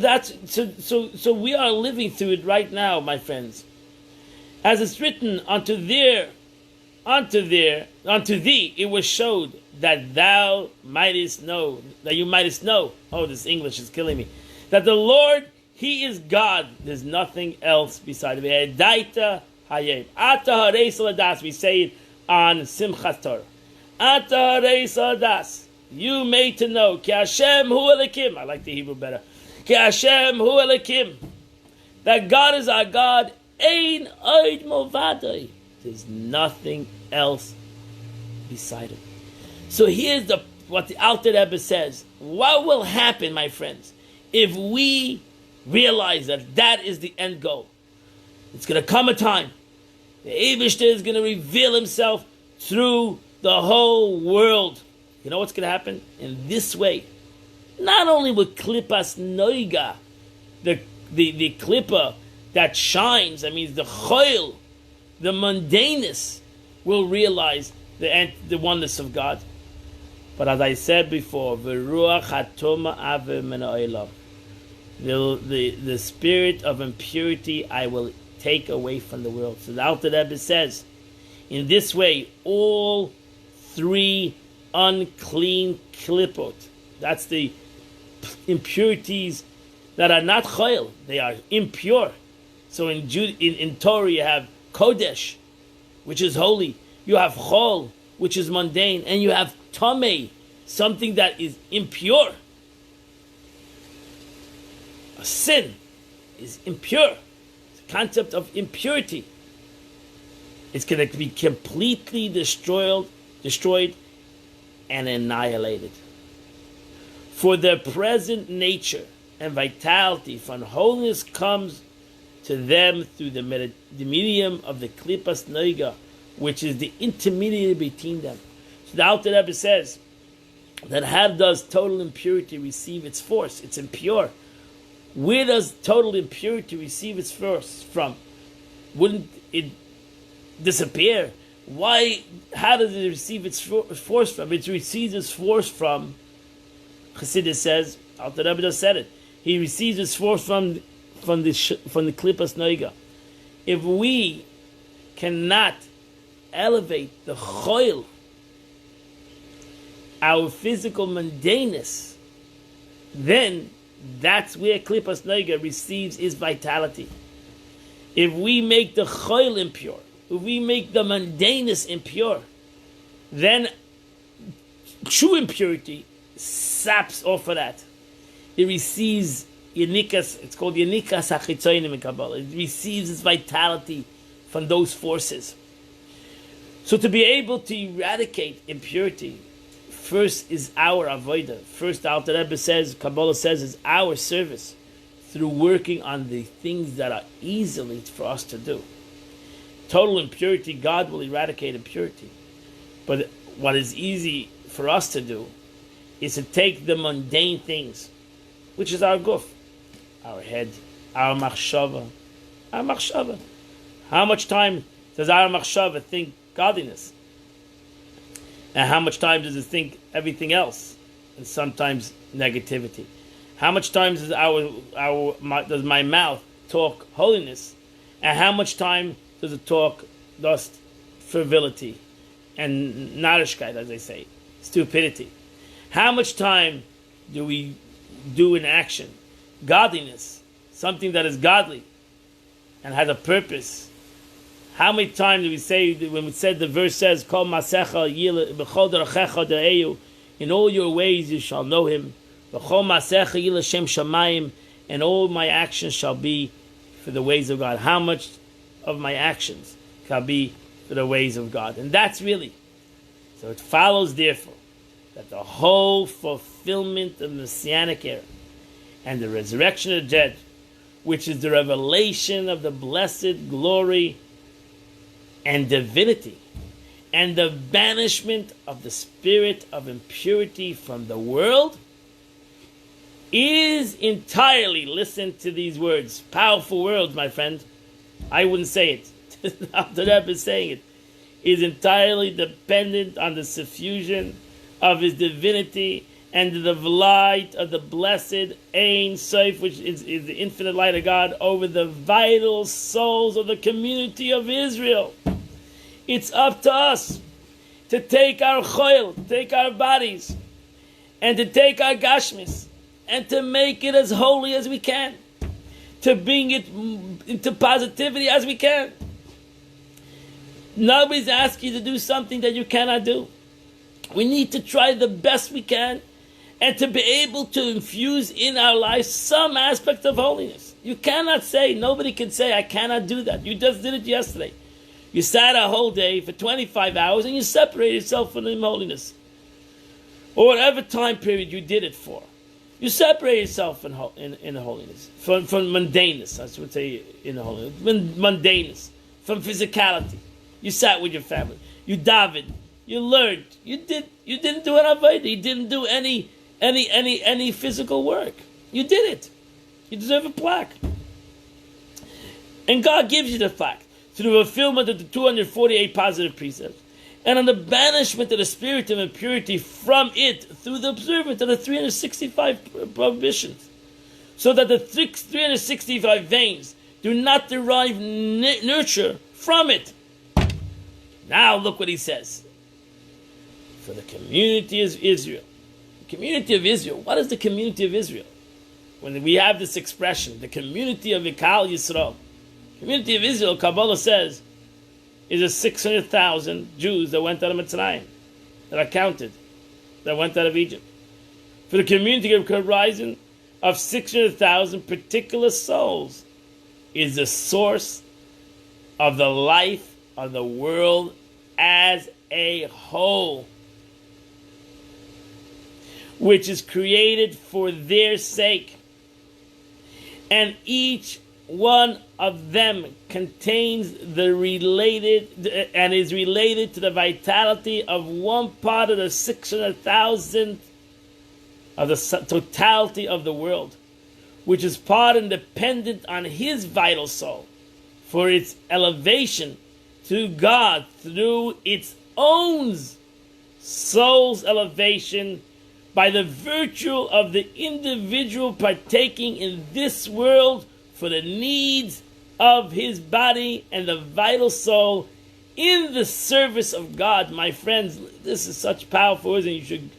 so we are living through it right now, my friends. As it's written, unto thee it was showed that thou mightest know, that you mightest know. Oh, this English is killing me. That the Lord, He is God. There's nothing else beside Him. Daita hayem. Ata hareis ladas. We say it on Simchat Torah. Ata hareis ladas. You made to know. Ki Hashem hu Elokim. I like the Hebrew better. Ki Hashem hu Elokim. That God is our God. Ein oid movadai. There's nothing else beside Him. So here's what the Alter Rebbe says. What will happen, my friends, if we realize that is the end goal? It's going to come a time. The Eibishter is going to reveal Himself through the whole world. You know what's going to happen? In this way. Not only with Klippas Noiga, the Klippa that shines, that means the Choil, the mundaneness, will realize the oneness of God. But as I said before, the spirit of impurity I will take away from the world. So the Alter Rebbe says, in this way, all three unclean klippot, that's the impurities that are not choil, they are impure. So in Torah you have Kodesh, which is holy. You have Chol, which is mundane. And you have Tamei, something that is impure. A sin is impure. It's a concept of impurity. It's going to be completely destroyed and annihilated. For their present nature and vitality from holiness comes to them through the medium of the Klippas Noiga, which is the intermediary between them. So the Alter Rebbe says that how does total impurity receive its force? It's impure. Where does total impurity receive its force from? Wouldn't it disappear? Why? How does it receive its force from? It receives its force from, Chassidus says, Alter Rebbe just said it, he receives its force from the Klippas Noiga. If we cannot elevate the choil, our physical mundaneness, then that's where Klippas Noiga receives its vitality. If we make the choil impure, if we make the mundaneness impure, then true impurity saps off of that. It receives Yanikas, it's called Yanikas HaChitzonim in Kabbalah. It receives its vitality from those forces. So to be able to eradicate impurity, first is our avodah. First, Alter Rebbe says, Kabbalah says, is our service through working on the things that are easily for us to do. Total impurity, God will eradicate impurity. But what is easy for us to do is to take the mundane things, which is our guf, our head, our machshava. How much time does our machshava think godliness? And how much time does it think everything else? And sometimes negativity. How much time does does my mouth talk holiness? And how much time does it talk lust, frivolity, and narishkeit, as they say, stupidity? How much time do we do in action godliness, something that is godly and has a purpose? How many times do we say, when we said the verse says, Kol masecha b'chol derachecha de'eyu, in all your ways you shall know him, b'chol masecha yil Shem shamayim, and all my actions shall be for the ways of God. How much of my actions shall be for the ways of God? And that's really, so it follows therefore that the whole fulfillment of the Messianic era and the resurrection of the dead, which is the revelation of the blessed glory and divinity, and the banishment of the spirit of impurity from the world, is entirely, listen to these words, powerful words, my friend, I wouldn't say it. The Rebbe is saying it. Is entirely dependent on the suffusion of his divinity and the light of the blessed Ein Sof, which is the infinite light of God, over the vital souls of the community of Israel. It's up to us to take our choil, take our bodies, and to take our gashmis, and to make it as holy as we can, to bring it into positivity as we can. Nobody's asking you to do something that you cannot do. We need to try the best we can, and to be able to infuse in our lives some aspect of holiness. You cannot say, nobody can say, I cannot do that. You just did it yesterday. You sat a whole day for 25 hours and you separated yourself from holiness. Or whatever time period you did it for. You separate yourself in holiness. From mundaneness, I would say in the holiness. Mundaneness. From physicality. You sat with your family. You davened. You learned. You didn't do an avodah. You didn't do any physical work. You did it. You deserve a plaque. And God gives you the plaque through the fulfillment of the 248 positive precepts, and on the banishment of the spirit of impurity from it through the observance of the 365 prohibitions, so that the 365 veins do not derive nurture from it. Now look what he says. For the community of Israel. The community of Israel. What is the community of Israel? When we have this expression, the community of Ikal Yisrael. Community of Israel, Kabbalah says, is a 600,000 Jews that went out of Mitzrayim, that are counted, that went out of Egypt. For the community of horizon of 600,000 particular souls is the source of the life of the world as a whole, which is created for their sake. And each one of them contains the related and is related to the vitality of one part of the 600,000 of the totality of the world, which is part and dependent on his vital soul for its elevation to God through its own soul's elevation by the virtue of the individual partaking in this world for the needs of his body and the vital soul in the service of God. My friends, this is such powerful, and you should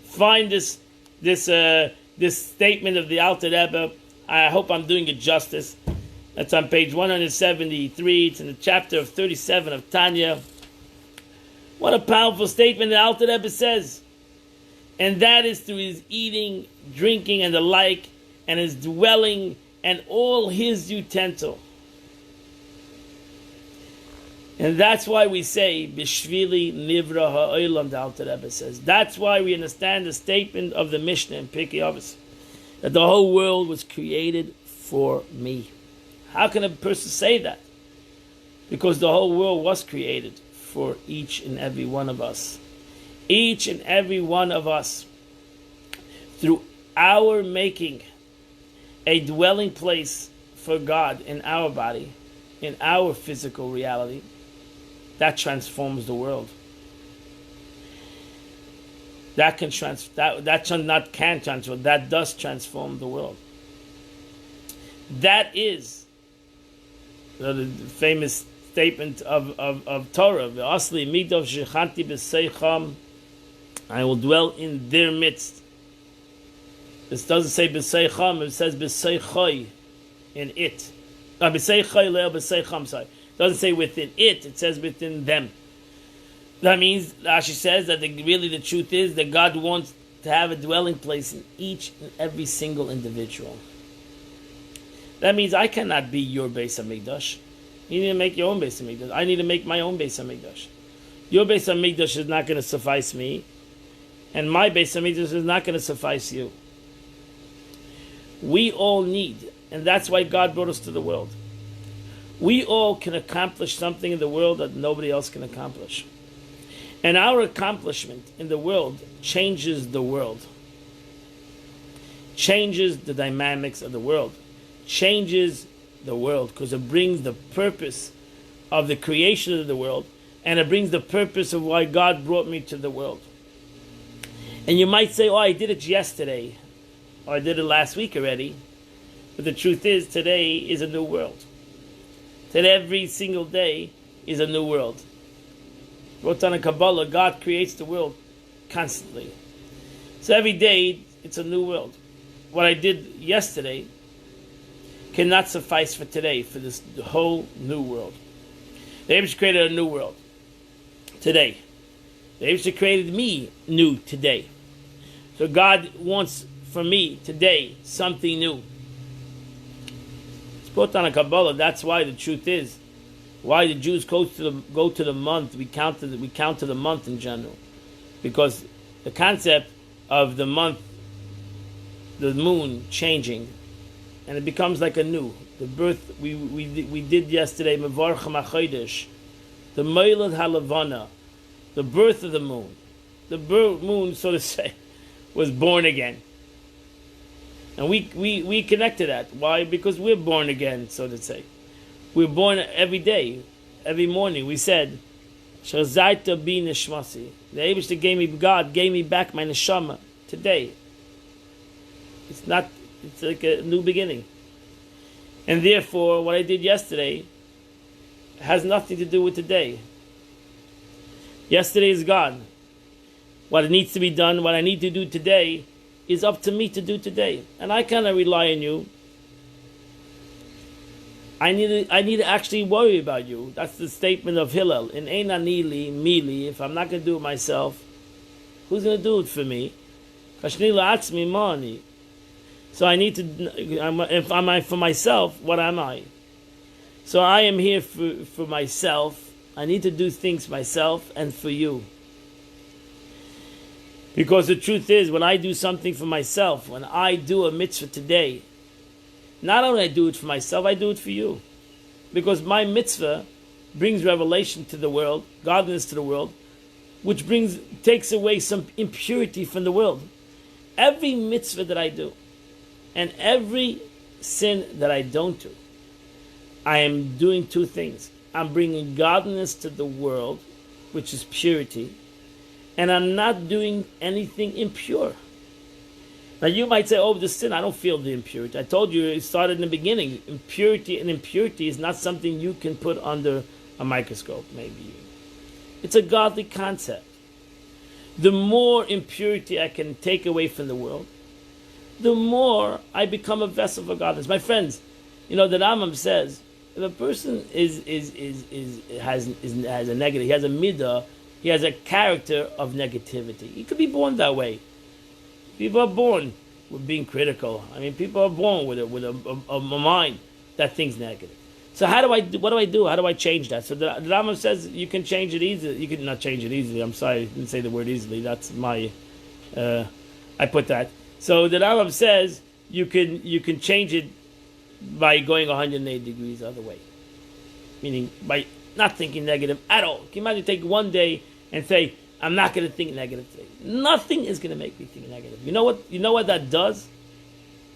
find this statement of the Alter Rebbe. I hope I'm doing it justice. That's on page 173. It's in the chapter of 37 of Tanya. What a powerful statement the Alter Rebbe says. And that is through his eating, drinking, and the like, and his dwelling, and all his utensil. And that's why we say, Bishvili Nivra Ha'olam, the Alter Rebbe says. That's why we understand the statement of the Mishnah in Pirkei Avos, that the whole world was created for me. How can a person say that? Because the whole world was created for each and every one of us. Each and every one of us, through our making a dwelling place for God in our body, in our physical reality, that transforms the world. That does transform the world. That is the famous statement of Torah, V'asli midov shechanti b'seicham, I will dwell in their midst. This doesn't say b'seicham, it says b'seichoi, in it. B'seichoi le'el b'seicham, sorry. It doesn't say within it says within them. That means, Rashi says, that really the truth is that God wants to have a dwelling place in each and every single individual. That means I cannot be your Beis HaMikdash. You need to make your own Beis HaMikdash. I need to make my own Beis HaMikdash. Your Beis HaMikdash is not going to suffice me, and my Beis HaMikdash is not going to suffice you. We all need, and that's why God brought us to the world. We all can accomplish something in the world that nobody else can accomplish. And our accomplishment in the world changes the world. Changes the dynamics of the world. Changes the world, because it brings the purpose of the creation of the world, and it brings the purpose of why God brought me to the world. And you might say, oh, I did it yesterday, or I did it last week already. But the truth is, today is a new world. Today, every single day is a new world. Wrote down in Kabbalah, God creates the world constantly. So every day, it's a new world. What I did yesterday cannot suffice for today, for this whole new world. The Rebbe created a new world today. The Rebbe created me new today. So God wants for me today something new. It's put on a Kabbalah. That's why the truth is, why the Jews go to the month. We count to the month in general, because the concept of the month, the moon changing, and it becomes like a new. The birth we did yesterday, Mevarch HaChodesh, the Meilad HaLevana, the birth of the moon. The moon, so to say, was born again. And we connect to that. Why? Because we're born again, so to say. We're born every day, every morning. We said, Shazayta bi nishmasi. The Eibishter gave me, God gave me back my neshama today. It's like a new beginning. And therefore, what I did yesterday has nothing to do with today. Yesterday is gone. What needs to be done, what I need to do today, is up to me to do today. And I cannot rely on you. I need to actually worry about you. That's the statement of Hillel. In Ein Anili, Mili, if I'm not going to do it myself, who's going to do it for me? Kashnila Atzmi Mani. So I need to, if I'm for myself, what am I? So I am here for myself. I need to do things myself and for you. Because the truth is, when I do something for myself, when I do a mitzvah today, not only I do it for myself, I do it for you. Because my mitzvah brings revelation to the world, godliness to the world, which takes away some impurity from the world. Every mitzvah that I do, and every sin that I don't do, I am doing two things. I'm bringing godliness to the world, which is purity, and I'm not doing anything impure. Now you might say, oh, the sin, I don't feel the impurity. I told you it started in the beginning. Impurity is not something you can put under a microscope, maybe. It's a godly concept. The more impurity I can take away from the world, the more I become a vessel for godliness. My friends, the Rambam says, if a person has a negative, he has a midah, he has a character of negativity. He could be born that way. People are born with being critical. I mean, people are born with a mind that thinks negative. So what do I do? How do I change that? So the Rambam says you can change it easily. You can not change it easily. I'm sorry, I didn't say the word easily. That's my, I put that. So the Rambam says you can change it by going 180 degrees the other way. Meaning by not thinking negative at all. Can you imagine take one day and say, I'm not going to think negative today. Nothing is going to make me think negative. You know what that does?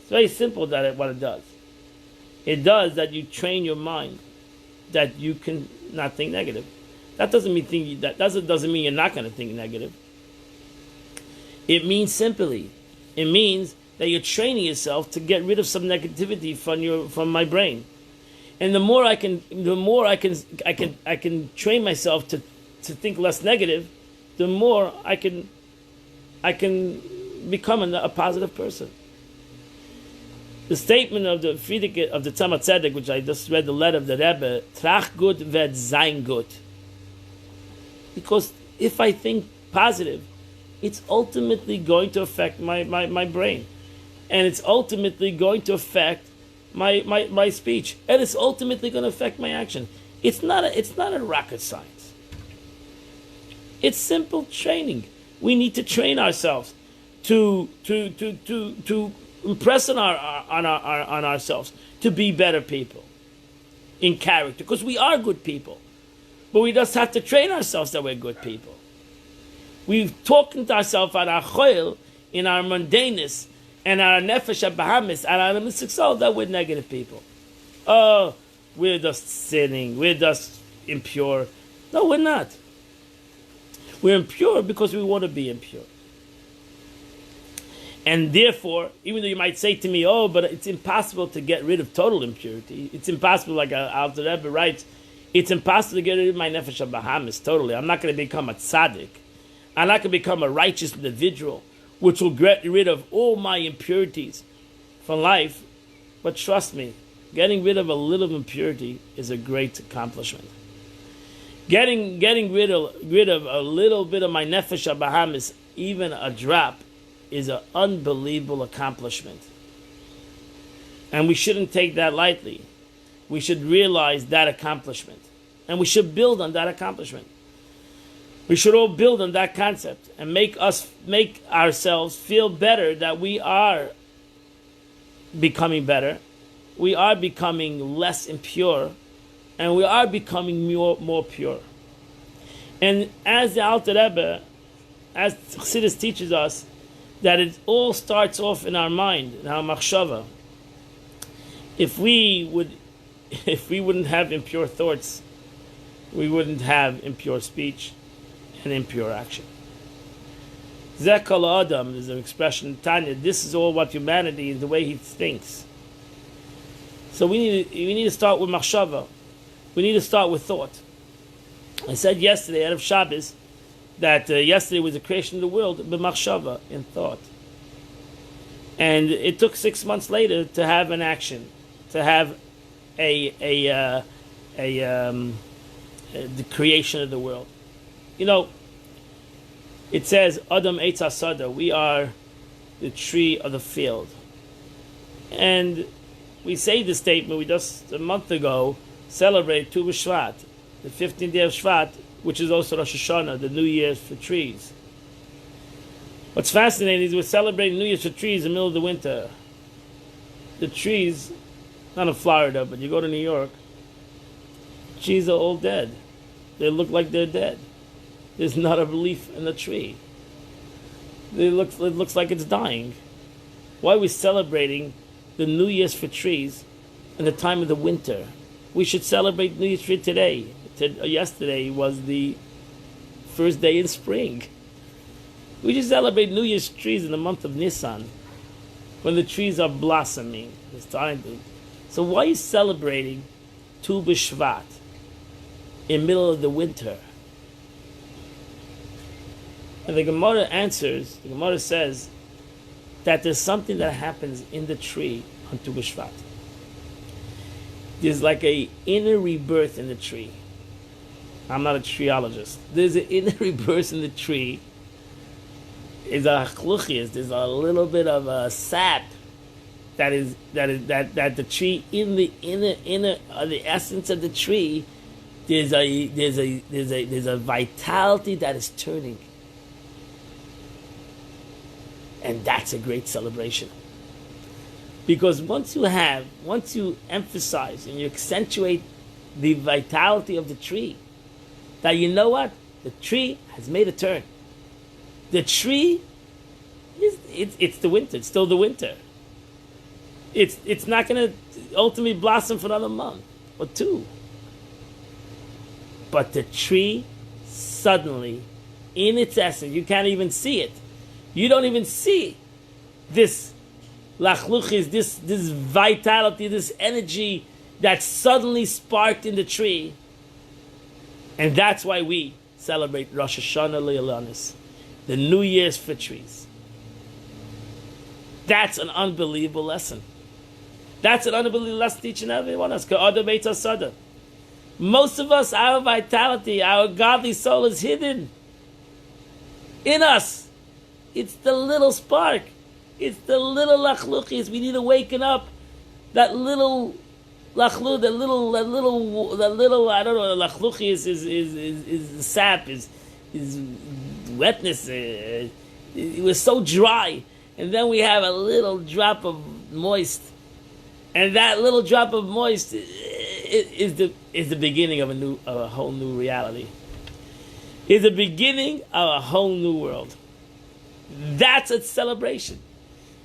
It's very simple what it does. It does that you train your mind that you can not think negative. That doesn't mean doesn't mean you're not going to think negative. It means that you're training yourself to get rid of some negativity from my brain. And the more I can train myself to think less negative, the more I can become a positive person. The statement of the Friedrich of the Tzemach Tzedek, which I just read the letter of the Rebbe, Trach gut wird sein gut. Because if I think positive, it's ultimately going to affect my brain. And it's ultimately going to affect my speech. And it's ultimately going to affect my action. It's not a rocket science. It's simple training. We need to train ourselves to impress on ourselves to be better people in character, because we are good people, but we just have to train ourselves that we're good people. We've talking to ourselves at our choil, in our mundaneness, and our nefesh abahamis, and our mystic soul, that we're negative people. Oh, we're just sinning. We're just impure. No, we're not. We're impure because we want to be impure. And therefore, even though you might say to me, oh, but it's impossible to get rid of total impurity. It's impossible, like Alter Rebbe writes, it's impossible to get rid of my nefesh habahamis totally. I'm not going to become a tzaddik. I'm not going to become a righteous individual, which will get rid of all my impurities from life. But trust me, getting rid of a little impurity is a great accomplishment. Getting rid of a little bit of my nefesh habahamis, even a drop, is an unbelievable accomplishment. And we shouldn't take that lightly. We should realize that accomplishment. And we should build on that accomplishment. We should all build on that concept and make ourselves feel better that we are becoming better. We are becoming less impure. And we are becoming more pure. And as the Alter Rebbe, as Chassidus teaches us, that it all starts off in our mind, in our machshava. If we wouldn't have impure thoughts, we wouldn't have impure speech and impure action. Zeh kol adam is an expression in Tanya. This is all what humanity is, the way he thinks. So we need to start with machshava. We need to start with thought. I said yesterday out of Shabbos that yesterday was the creation of the world, b'machshava, in thought. And it took 6 months later to have an action, to have the creation of the world. You know, it says, Adam Eitz Asada, we are the tree of the field. And we say this statement, we just a month ago celebrated Tu B'Shvat, the 15th day of Shvat, which is also Rosh Hashanah, the New Year's for trees. What's fascinating is we're celebrating New Year's for trees in the middle of the winter. The trees, not in Florida, but you go to New York, trees are all dead. They look like they're dead. There's not a leaf in the tree. It looks like it's dying. Why are we celebrating the New Year's for trees in the time of the winter? We should celebrate New Year's tree today. Yesterday was the first day in spring. We just celebrate New Year's trees in the month of Nisan, when the trees are blossoming. It's time to. So why are you celebrating Tu B'Shvat in the middle of the winter? And the Gemara answers. The Gemara says that there's something that happens in the tree on Tu B'Shvat. There's like a inner rebirth in the tree. I'm not a treeologist. There's an inner rebirth in the tree. There's a little bit of a sap that the tree in the inner the essence of the tree. There's a vitality that is turning, and that's a great celebration. Because once you emphasize and you accentuate the vitality of the tree, that you know what? The tree has made a turn. The tree it's the winter. It's still the winter. It's not going to ultimately blossom for another month or two. But the tree suddenly, in its essence, you can't even see it. You don't even see this lachluchis, this vitality, this energy that suddenly sparked in the tree. And that's why we celebrate Rosh Hashanah Le'elanis, the New Year's for trees. That's an unbelievable lesson. That's an unbelievable lesson to each and every one of us. Ka'adam Eitz Asada. Most of us, our vitality, our godly soul is hidden in us. It's the little spark. It's the little lachluchis. We need to waken up. That little lachlu, that little, I don't know, lachluchi is sap, is wetness. It was so dry. And then we have a little drop of moist. And that little drop of moist is the beginning of a whole new reality. Is the beginning of a whole new world. That's a celebration.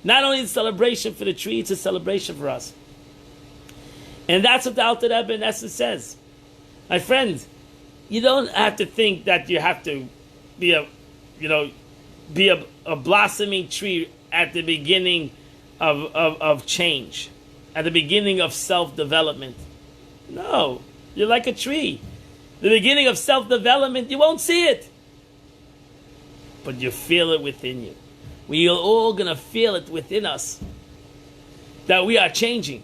Not only a celebration for the tree, it's a celebration for us. And that's what the Alter Rebbe in essence says. My friends, you don't have to think that you have to be a blossoming tree at the beginning of change, at the beginning of self-development. No, you're like a tree. The beginning of self-development, you won't see it, but you feel it within you. We are all going to feel it within us that we are changing.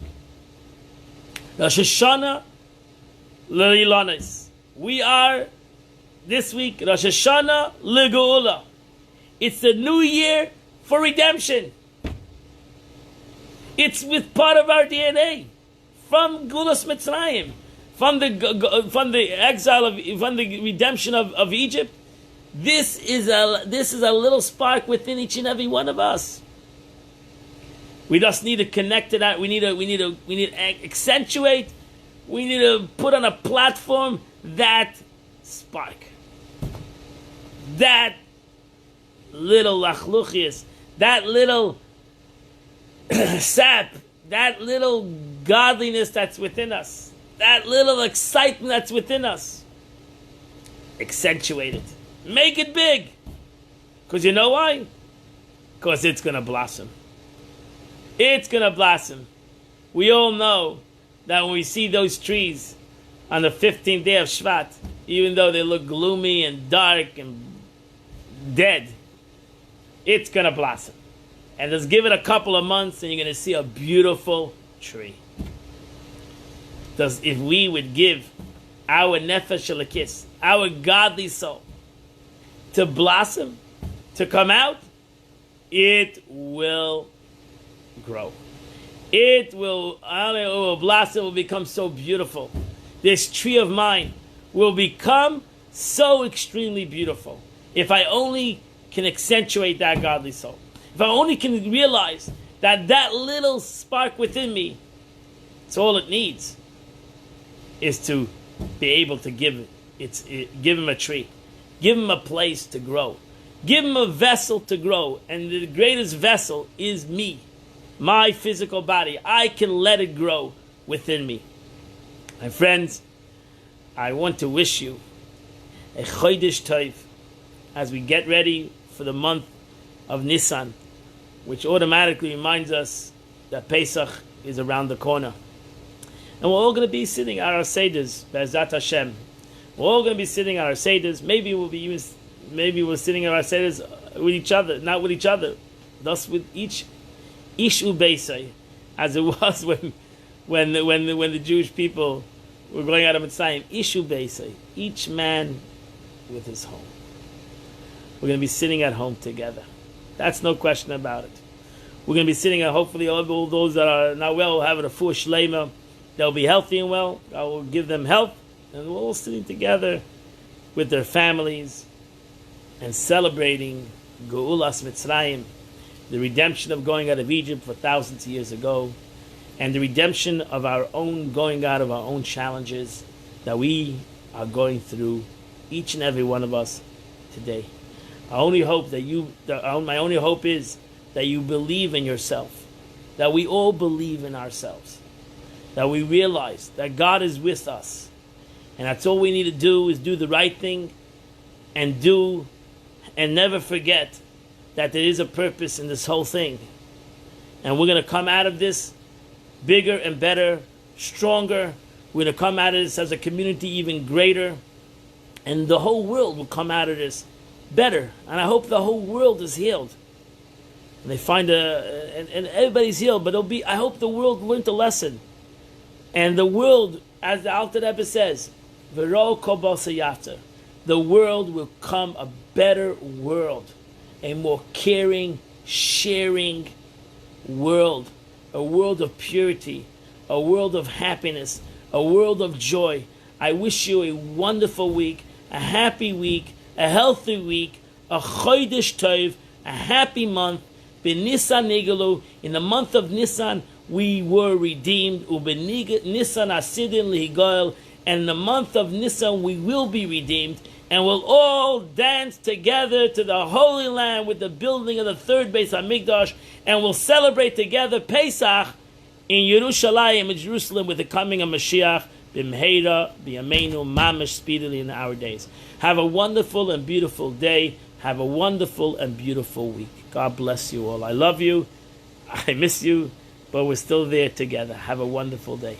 Rosh Hashanah L'Ilanis. We are, this week, Rosh Hashanah L'Geula. It's the new year for redemption. It's with part of our DNA. From Gulas Mitzrayim, from the exile from the redemption of Egypt. This is a little spark within each and every one of us. We just need to connect to that. We need to accentuate. We need to put on a platform that spark, that little lachluchias, that little sap, that little godliness that's within us, that little excitement that's within us. Accentuate it. Make it big. Because you know why? Because it's going to blossom. It's going to blossom. We all know that when we see those trees on the 15th day of Shvat, even though they look gloomy and dark and dead, it's going to blossom. And just give it a couple of months and you're going to see a beautiful tree. If we would give our nefesh shalakis, our godly soul, to blossom, to come out, it will grow. It will blossom, it will become so beautiful. This tree of mine will become so extremely beautiful. If I only can accentuate that godly soul. If I only can realize that little spark within me, it's all it needs, is to be able to give him a tree. Give him a place to grow. Give him a vessel to grow. And the greatest vessel is me, my physical body. I can let it grow within me. My friends, I want to wish you a Chodesh Tov as we get ready for the month of Nisan, which automatically reminds us that Pesach is around the corner. And we're all going to be sitting at our Seders, Be'ezat Hashem. We're all going to be sitting at our Seders. Maybe we're sitting at our Seders with each other, not with each other, thus with each Ishu Beisai, as it was when the Jewish people were going out of Mitzrayim. Ishu Beisai, each man with his home. We're going to be sitting at home together. That's no question about it. We're going to be sitting at, hopefully all those that are not well will have a refuah shleima. They'll be healthy and well. God will give them health. And we're all sitting together with their families and celebrating Geulas Mitzrayim, the redemption of going out of Egypt for thousands of years ago, and the redemption of our own going out of our own challenges that we are going through, each and every one of us today. My only hope is that you believe in yourself, that we all believe in ourselves, that we realize that God is with us, and that's all we need to do is do the right thing, and never forget that there is a purpose in this whole thing, and we're going to come out of this bigger and better, stronger. We're going to come out of this as a community even greater, and the whole world will come out of this better. And I hope the whole world is healed. And they find and everybody's healed, but I hope the world learned a lesson. And the world, as the Alter Rebbe says, V'ro kol b'sayata, the world will come a better world, a more caring, sharing world, a world of purity, a world of happiness, a world of joy. I wish you a wonderful week, a happy week, a healthy week, a Chodesh Tov, a happy month. B'Nisan Nigelu, in the month of Nisan we were redeemed. Nisan Asidin Lihigoel, and in the month of Nisan we will be redeemed, and we'll all dance together to the Holy Land with the building of the third Beis Hamikdash, and we'll celebrate together Pesach in Yerushalayim, in Jerusalem, with the coming of Mashiach, b'mheira, b'yameinu, mamash, speedily in our days. Have a wonderful and beautiful day. Have a wonderful and beautiful week. God bless you all. I love you. I miss you, but we're still there together. Have a wonderful day.